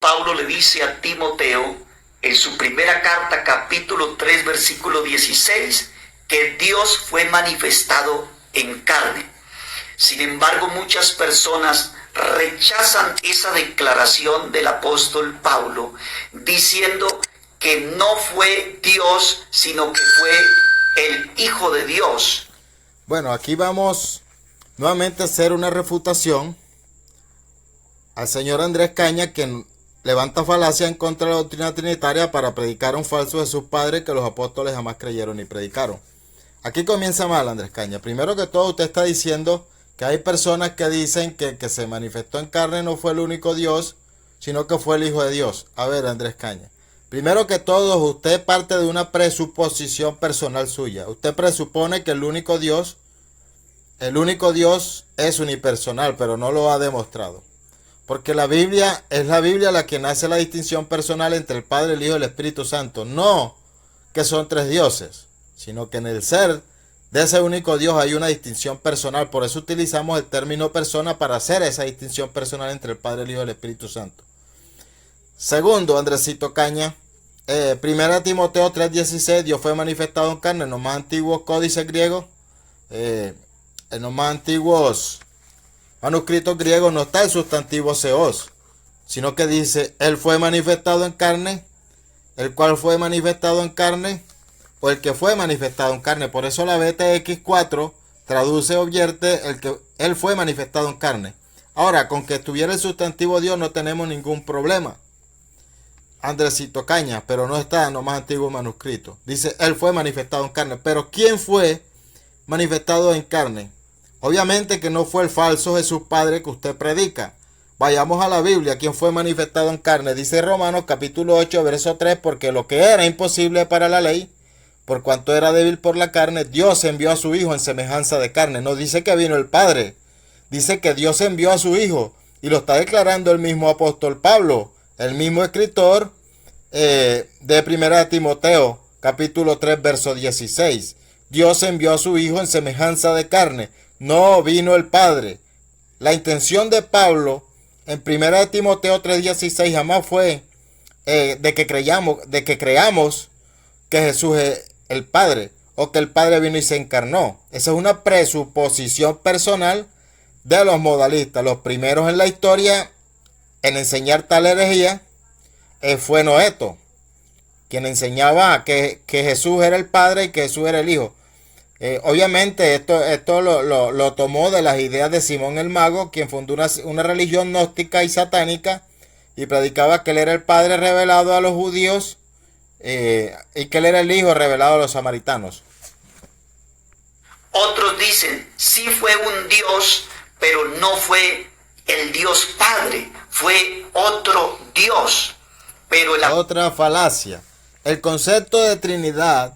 Pablo le dice a Timoteo en su primera carta, capítulo 3, versículo 16, que Dios fue manifestado en carne. Sin embargo, muchas personas rechazan esa declaración del apóstol Pablo, diciendo que no fue Dios, sino que fue el Hijo de Dios. Bueno, aquí vamos nuevamente a hacer una refutación al señor Andrés Caña, quien levanta falacia en contra de la doctrina trinitaria para predicar un falso Jesús Padre que los apóstoles jamás creyeron ni predicaron. Aquí comienza mal, Andrés Caña. Primero que todo, usted está diciendo que hay personas que dicen que el que se manifestó en carne no fue el único Dios, sino que fue el Hijo de Dios. A ver, Andrés Caña. Primero que todo, usted parte de una presuposición personal suya. Usted presupone que el único Dios es unipersonal, pero no lo ha demostrado. Porque la Biblia es la Biblia la que hace la distinción personal entre el Padre, el Hijo y el Espíritu Santo. No que son tres dioses, sino que en el ser de ese único Dios hay una distinción personal. Por eso utilizamos el término persona para hacer esa distinción personal entre el Padre, el Hijo y el Espíritu Santo. Segundo, Andresito Caña, 1 Timoteo 3:16, Dios fue manifestado en carne. En los más antiguos códices griegos, en los más antiguos manuscritos griegos no está el sustantivo seos, sino que dice, Él fue manifestado en carne, el cual fue manifestado en carne, o el que fue manifestado en carne. Por eso la BTX4 traduce o vierte el que Él fue manifestado en carne. Ahora, con que estuviera el sustantivo Dios no tenemos ningún problema, Andresito Caña, pero no está en los más antiguos manuscritos. Dice, Él fue manifestado en carne. Pero ¿quién fue manifestado en carne? Obviamente que no fue el falso Jesús Padre que usted predica. Vayamos a la Biblia. ¿Quién fue manifestado en carne? Dice Romanos capítulo 8, verso 3, porque lo que era imposible para la ley, por cuanto era débil por la carne, Dios envió a su Hijo en semejanza de carne. No dice que vino el Padre, dice que Dios envió a su Hijo, y lo está declarando el mismo apóstol Pablo, el mismo escritor de 1 Timoteo capítulo 3, verso 16. Dios envió a su Hijo en semejanza de carne. No vino el Padre. La intención de Pablo en 1 Timoteo 3:16 jamás fue de que creamos que Jesús es el Padre o que el Padre vino y se encarnó. Esa es una presuposición personal de los modalistas. Los primeros en la historia en enseñar tal herejía fue Noeto, quien enseñaba que Jesús era el Padre y que Jesús era el Hijo. Obviamente esto lo tomó de las ideas de Simón el Mago, quien fundó una religión gnóstica y satánica y predicaba que él era el Padre revelado a los judíos y que él era el Hijo revelado a los samaritanos. Otros dicen, sí fue un Dios, pero no fue el Dios Padre, fue otro Dios. Pero otra falacia. El concepto de Trinidad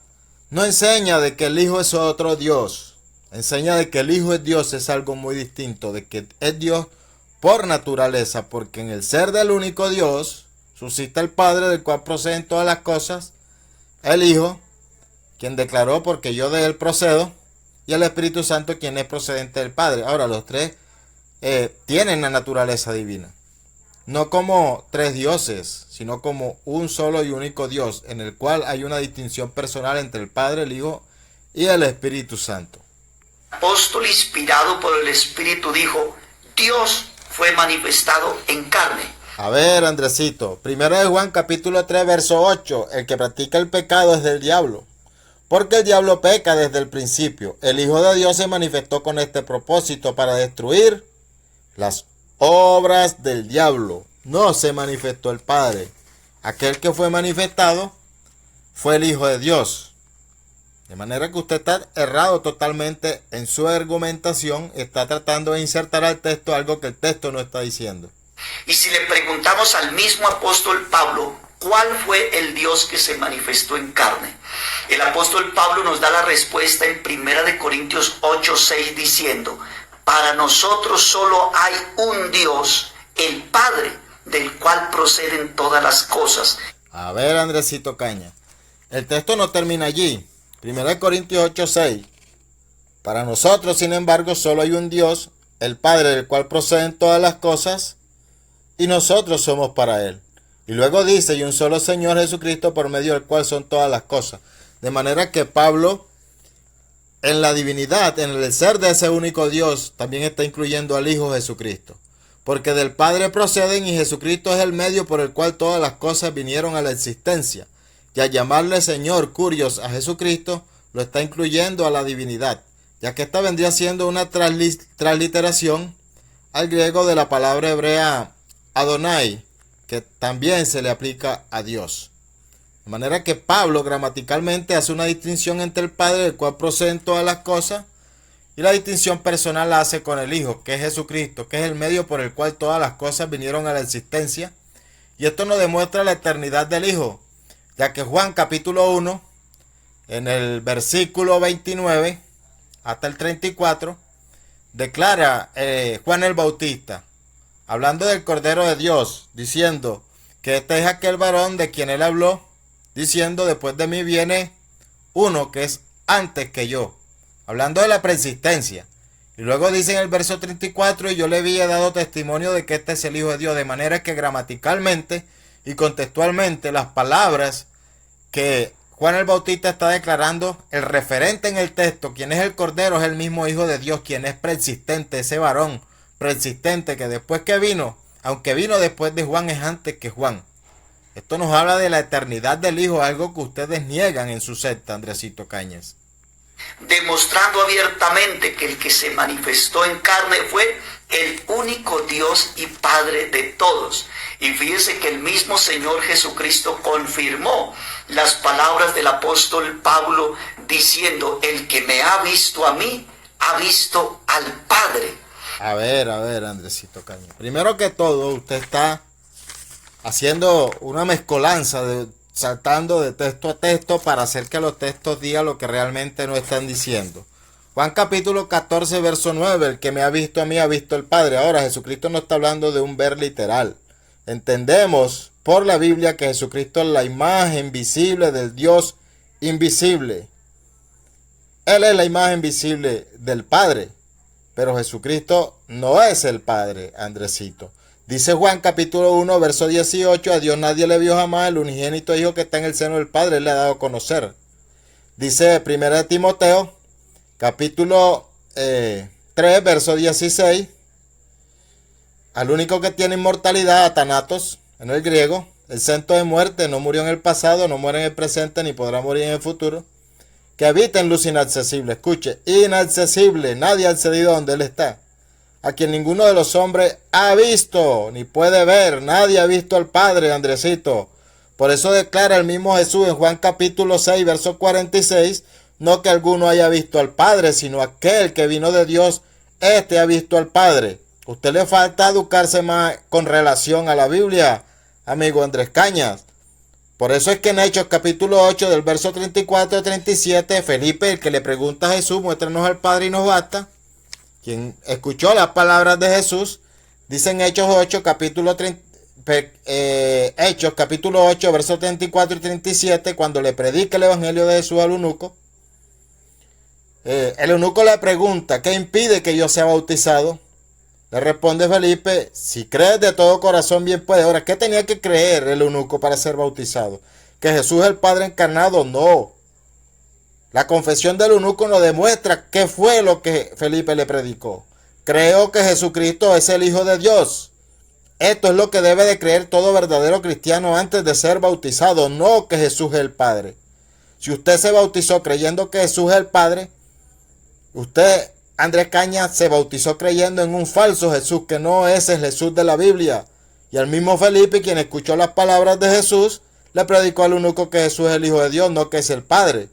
no enseña de que el Hijo es otro Dios. Enseña de que el Hijo es Dios, es algo muy distinto, de que es Dios por naturaleza, porque en el ser del único Dios subsiste el Padre, del cual proceden todas las cosas, el Hijo, quien declaró porque yo de él procedo, y el Espíritu Santo, quien es procedente del Padre. Ahora, los tres tienen la naturaleza divina. No como tres dioses, sino como un solo y único Dios, en el cual hay una distinción personal entre el Padre, el Hijo y el Espíritu Santo. El apóstol inspirado por el Espíritu dijo, Dios fue manifestado en carne. A ver, Andresito, 1 Juan capítulo 3, verso 8, el que practica el pecado es del diablo, porque el diablo peca desde el principio. El Hijo de Dios se manifestó con este propósito para destruir las obras del diablo. No se manifestó el Padre. Aquel que fue manifestado fue el Hijo de Dios. De manera que usted está errado totalmente en su argumentación. Está tratando de insertar al texto algo que el texto no está diciendo. Y si le preguntamos al mismo apóstol Pablo, ¿cuál fue el Dios que se manifestó en carne? El apóstol Pablo nos da la respuesta en 1 Corintios 8:6 diciendo, para nosotros solo hay un Dios, el Padre, del cual proceden todas las cosas. A ver, Andresito Caña, el texto no termina allí. 1 Corintios 8:6. Para nosotros, sin embargo, solo hay un Dios, el Padre, del cual proceden todas las cosas, y nosotros somos para Él. Y luego dice, y un solo Señor Jesucristo por medio del cual son todas las cosas. De manera que Pablo, en la divinidad, en el ser de ese único Dios, también está incluyendo al Hijo Jesucristo. Porque del Padre proceden y Jesucristo es el medio por el cual todas las cosas vinieron a la existencia. Y al llamarle Señor, Curios, a Jesucristo, lo está incluyendo a la divinidad, ya que esta vendría siendo una transliteración al griego de la palabra hebrea Adonai, que también se le aplica a Dios. De manera que Pablo gramaticalmente hace una distinción entre el Padre, del cual proceden todas las cosas, y la distinción personal la hace con el Hijo, que es Jesucristo, que es el medio por el cual todas las cosas vinieron a la existencia. Y esto nos demuestra la eternidad del Hijo, ya que Juan capítulo 1, en el versículo 29 hasta el 34, declara Juan el Bautista, hablando del Cordero de Dios, diciendo que este es aquel varón de quien él habló, diciendo, después de mí viene uno que es antes que yo, hablando de la preexistencia. Y luego dice en el verso 34, y yo le había dado testimonio de que este es el Hijo de Dios, de manera que gramaticalmente y contextualmente las palabras que Juan el Bautista está declarando, el referente en el texto, quien es el Cordero, es el mismo Hijo de Dios, quien es preexistente, ese varón preexistente que después que vino, aunque vino después de Juan, es antes que Juan. Esto nos habla de la eternidad del Hijo, algo que ustedes niegan en su secta, Andresito Cañas. Demostrando abiertamente que el que se manifestó en carne fue el único Dios y Padre de todos. Y fíjese que el mismo Señor Jesucristo confirmó las palabras del apóstol Pablo diciendo, el que me ha visto a mí, ha visto al Padre. A ver, Andresito Cañas. Primero que todo, usted está haciendo una mezcolanza, saltando de texto a texto para hacer que los textos digan lo que realmente no están diciendo. Juan capítulo 14, verso 9, el que me ha visto a mí ha visto al Padre. Ahora, Jesucristo no está hablando de un ver literal. Entendemos por la Biblia que Jesucristo es la imagen visible del Dios invisible. Él es la imagen visible del Padre, pero Jesucristo no es el Padre, Andresito. Dice Juan capítulo 1, verso 18, a Dios nadie le vio jamás, el unigénito Hijo que está en el seno del Padre, Él le ha dado a conocer. Dice 1 Timoteo, capítulo 3, verso 16, al único que tiene inmortalidad, Athanatos, en el griego, el centro de muerte, no murió en el pasado, no muere en el presente, ni podrá morir en el futuro, que habita en luz inaccesible. Escuche, inaccesible, nadie ha accedido a donde Él está, a quien ninguno de los hombres ha visto, ni puede ver. Nadie ha visto al Padre, Andresito. Por eso declara el mismo Jesús en Juan capítulo 6, verso 46, no que alguno haya visto al Padre, sino aquel que vino de Dios, este ha visto al Padre. Usted le falta educarse más con relación a la Biblia, amigo Andrés Cañas. Por eso es que en Hechos capítulo 8, del verso 34 al 37, Felipe, el que le pregunta a Jesús, muéstranos al Padre y nos basta, quien escuchó las palabras de Jesús, dice en Hechos 8, capítulo 8, versos 34 y 37, cuando le predica el evangelio de Jesús al eunuco, el eunuco le pregunta, ¿qué impide que yo sea bautizado? Le responde Felipe, si crees de todo corazón bien puedes. Ahora, ¿qué tenía que creer el eunuco para ser bautizado? ¿Que Jesús es el Padre encarnado? No. La confesión del eunuco nos demuestra qué fue lo que Felipe le predicó. Creo que Jesucristo es el Hijo de Dios. Esto es lo que debe de creer todo verdadero cristiano antes de ser bautizado, no que Jesús es el Padre. Si usted se bautizó creyendo que Jesús es el Padre, usted, Andrés Cañas, se bautizó creyendo en un falso Jesús, que no es el Jesús de la Biblia. Y al mismo Felipe, quien escuchó las palabras de Jesús, le predicó al eunuco que Jesús es el Hijo de Dios, no que es el Padre.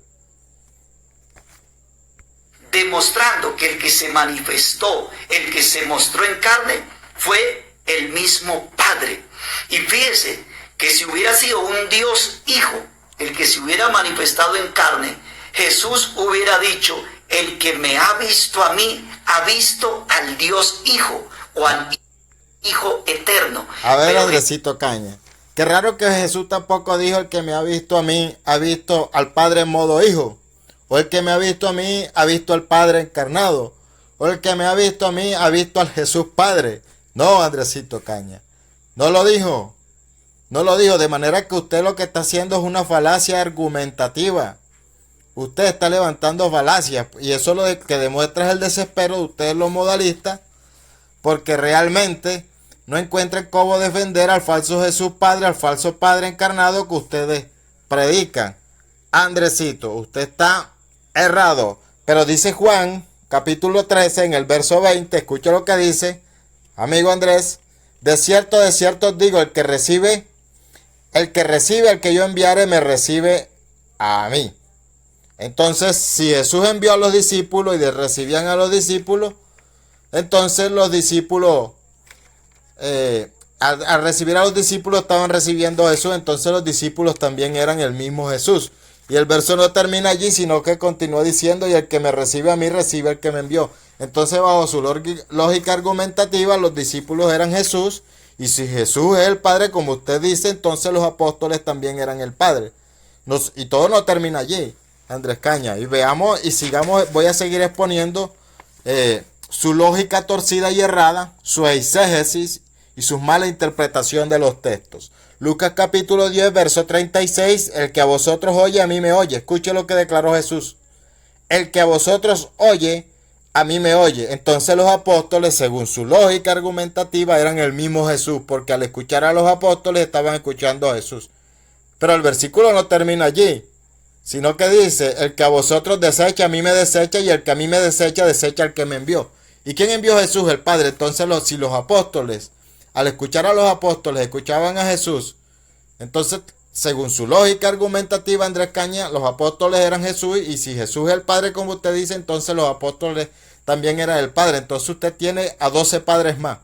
Demostrando que el que se manifestó, el que se mostró en carne, fue el mismo Padre. Y fíjese que si hubiera sido un Dios Hijo, el que se hubiera manifestado en carne, Jesús hubiera dicho, el que me ha visto a mí, ha visto al Dios Hijo, o al Hijo eterno. A ver, Andresito Caña, qué raro que Jesús tampoco dijo, el que me ha visto a mí, ha visto al Padre en modo Hijo. O el que me ha visto a mí, ha visto al Padre encarnado. O el que me ha visto a mí, ha visto al Jesús Padre. No, Andresito Caña. No lo dijo. No lo dijo, de manera que usted lo que está haciendo es una falacia argumentativa. Usted está levantando falacias y eso lo que demuestra es el desespero de ustedes los modalistas, porque realmente no encuentran cómo defender al falso Jesús Padre, al falso Padre encarnado que ustedes predican. Andresito, usted está errado. Pero dice Juan, capítulo 13, en el verso 20, escucha lo que dice, amigo Andrés, de cierto os digo, el que recibe al que yo enviare, me recibe a mí. Entonces, si Jesús envió a los discípulos y recibían a los discípulos, entonces los discípulos, al recibir a los discípulos, estaban recibiendo a Jesús, entonces los discípulos también eran el mismo Jesús. Y el verso no termina allí, sino que continúa diciendo, y el que me recibe a mí, recibe al que me envió. Entonces, bajo su lógica argumentativa, los discípulos eran Jesús, y si Jesús es el Padre, como usted dice, entonces los apóstoles también eran el Padre. Y todo no termina allí, Andrés Caña. Y veamos y sigamos, voy a seguir exponiendo su lógica torcida y errada, su eisegesis y su mala interpretación de los textos. Lucas capítulo 10, verso 36, el que a vosotros oye, a mí me oye. Escuche lo que declaró Jesús. El que a vosotros oye, a mí me oye. Entonces los apóstoles, según su lógica argumentativa, eran el mismo Jesús, porque al escuchar a los apóstoles estaban escuchando a Jesús. Pero el versículo no termina allí, sino que dice, el que a vosotros desecha, a mí me desecha, y el que a mí me desecha, desecha al que me envió. ¿Y quién envió a Jesús? El Padre. Entonces si los apóstoles, al escuchar a los apóstoles, escuchaban a Jesús, entonces, según su lógica argumentativa, Andrés Caña, los apóstoles eran Jesús, y si Jesús es el Padre, como usted dice, entonces los apóstoles también eran el Padre. Entonces usted tiene a 12 padres más.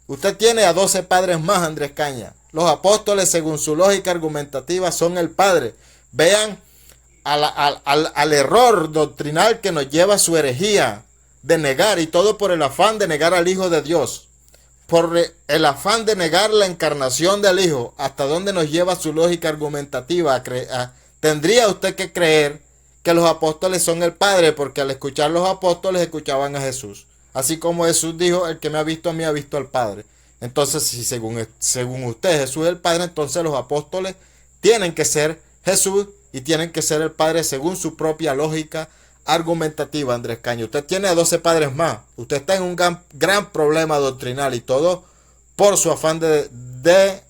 Usted tiene a 12 padres más, Andrés Caña. Los apóstoles, según su lógica argumentativa, son el Padre. Vean al error doctrinal que nos lleva a su herejía de negar, y todo por el afán de negar al Hijo de Dios. Por el afán de negar la encarnación del Hijo, hasta dónde nos lleva su lógica argumentativa. Tendría usted que creer que los apóstoles son el Padre, porque al escuchar los apóstoles escuchaban a Jesús. Así como Jesús dijo, el que me ha visto a mí ha visto al Padre. Entonces, si según usted Jesús es el Padre, entonces los apóstoles tienen que ser Jesús y tienen que ser el Padre según su propia lógica argumentativa, Andrés Caño. Usted tiene a 12 padres más. Usted está en un gran problema doctrinal, y todo por su afán de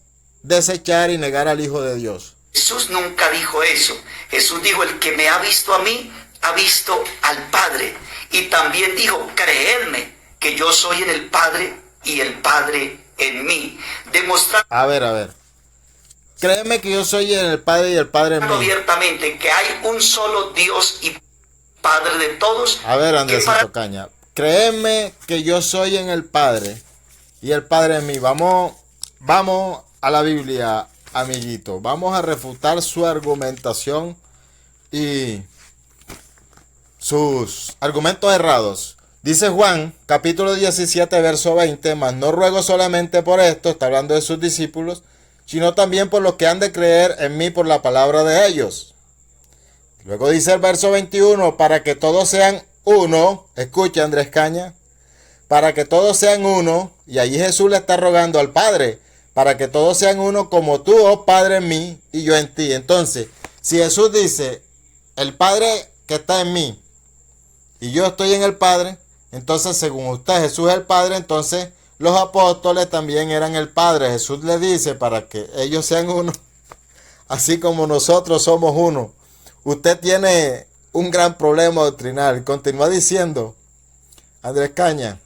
desechar y negar al Hijo de Dios. Jesús nunca dijo eso. Jesús dijo, el que me ha visto a mí, ha visto al Padre. Y también dijo, creedme que yo soy en el Padre y el Padre en mí. Demostrar A ver. Créeme que yo soy en el Padre y el Padre en mí. abiertamente que hay un solo Dios y Padre de todos. A ver, Andresito Caña, créeme que yo soy en el Padre y el Padre en mí. Vamos a la Biblia, amiguito. Vamos a refutar su argumentación y sus argumentos errados. Dice Juan, capítulo 17, verso 20, mas no ruego solamente por esto, está hablando de sus discípulos, sino también por los que han de creer en mí por la palabra de ellos. Luego dice el verso 21, para que todos sean uno. Escucha, Andrés Caña, para que todos sean uno, y allí Jesús le está rogando al Padre, para que todos sean uno como tú, oh Padre, en mí y yo en ti. Entonces, si Jesús dice, el Padre que está en mí y yo estoy en el Padre, entonces según usted Jesús es el Padre, entonces los apóstoles también eran el Padre. Jesús le dice para que ellos sean uno, así como nosotros somos uno. Usted tiene un gran problema doctrinal. Continúa diciendo, Andrés Caña,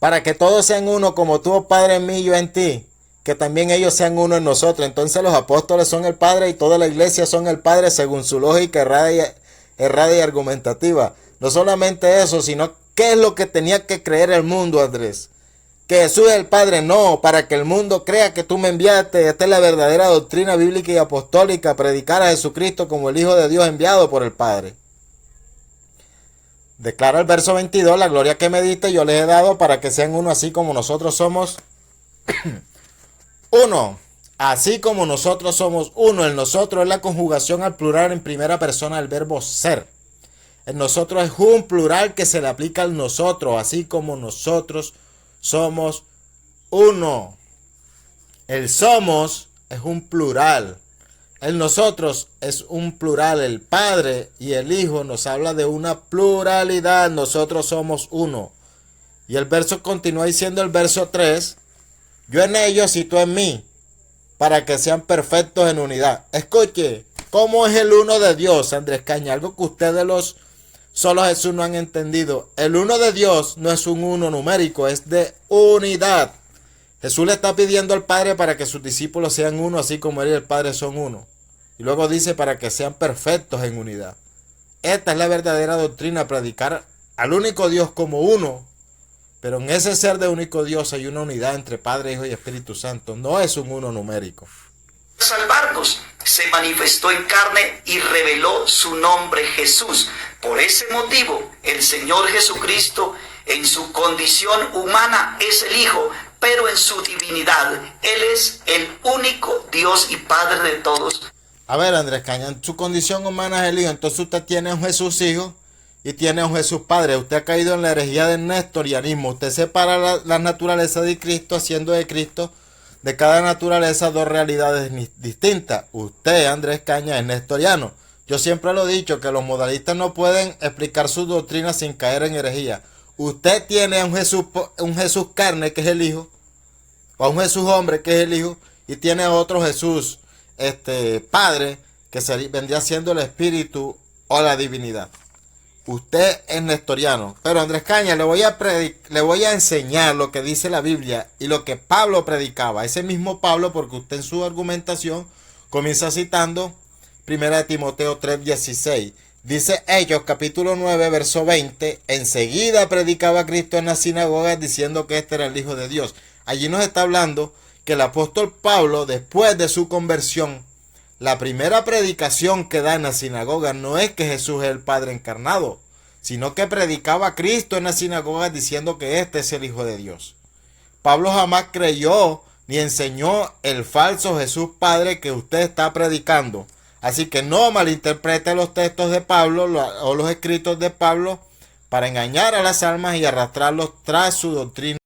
para que todos sean uno como tú, oh Padre, en mí y yo en ti, que también ellos sean uno en nosotros. Entonces los apóstoles son el Padre y toda la iglesia son el Padre según su lógica errada y argumentativa. No solamente eso, sino ¿qué es lo que tenía que creer el mundo, Andrés? Que Jesús es el Padre, no, para que el mundo crea que tú me enviaste. Esta es la verdadera doctrina bíblica y apostólica, predicar a Jesucristo como el Hijo de Dios enviado por el Padre. Declara el verso 22, la gloria que me diste yo les he dado para que sean uno así como nosotros somos uno. Así como nosotros somos uno. El nosotros es la conjugación al plural en primera persona del verbo ser. El nosotros es un plural que se le aplica al nosotros, así como nosotros somos uno. El somos es un plural. El nosotros es un plural. El Padre y el Hijo nos habla de una pluralidad. Nosotros somos uno. Y el verso continúa diciendo, el verso 3, yo en ellos y tú en mí, para que sean perfectos en unidad. Escuche, ¿cómo es el uno de Dios, Andrés Caña? Algo que ustedes los solo Jesús no han entendido. El uno de Dios no es un uno numérico, es de unidad. Jesús le está pidiendo al Padre para que sus discípulos sean uno, así como él y el Padre son uno. Y luego dice para que sean perfectos en unidad. Esta es la verdadera doctrina, predicar al único Dios como uno. Pero en ese ser de único Dios hay una unidad entre Padre, Hijo y Espíritu Santo. No es un uno numérico. Salvarnos, se manifestó en carne y reveló su nombre Jesús. Por ese motivo, el Señor Jesucristo, en su condición humana, es el Hijo, pero en su divinidad, Él es el único Dios y Padre de todos. A ver, Andrés Caña, en su condición humana es el Hijo, entonces usted tiene un Jesús Hijo y tiene un Jesús Padre. Usted ha caído en la herejía del nestorianismo. Usted separa la naturaleza de Cristo, haciendo de Cristo de cada naturaleza dos realidades distintas. Usted, Andrés Caña, es nestoriano. Yo siempre lo he dicho, que los modalistas no pueden explicar su doctrina sin caer en herejía. Usted tiene un Jesús carne, que es el Hijo, o un Jesús hombre, que es el Hijo, y tiene otro Jesús Padre, que vendría siendo el Espíritu o la divinidad. Usted es nestoriano. Pero Andrés Caña, le voy a enseñar lo que dice la Biblia y lo que Pablo predicaba. Ese mismo Pablo, porque usted en su argumentación comienza citando 1 Timoteo 3:16. Dice Hechos capítulo 9, verso 20. Enseguida predicaba Cristo en las sinagogas diciendo que este era el Hijo de Dios. Allí nos está hablando que el apóstol Pablo, después de su conversión, la primera predicación que da en la sinagoga no es que Jesús es el Padre encarnado, sino que predicaba a Cristo en la sinagoga diciendo que este es el Hijo de Dios. Pablo jamás creyó ni enseñó el falso Jesús Padre que usted está predicando. Así que no malinterprete los textos de Pablo o los escritos de Pablo para engañar a las almas y arrastrarlos tras su doctrina.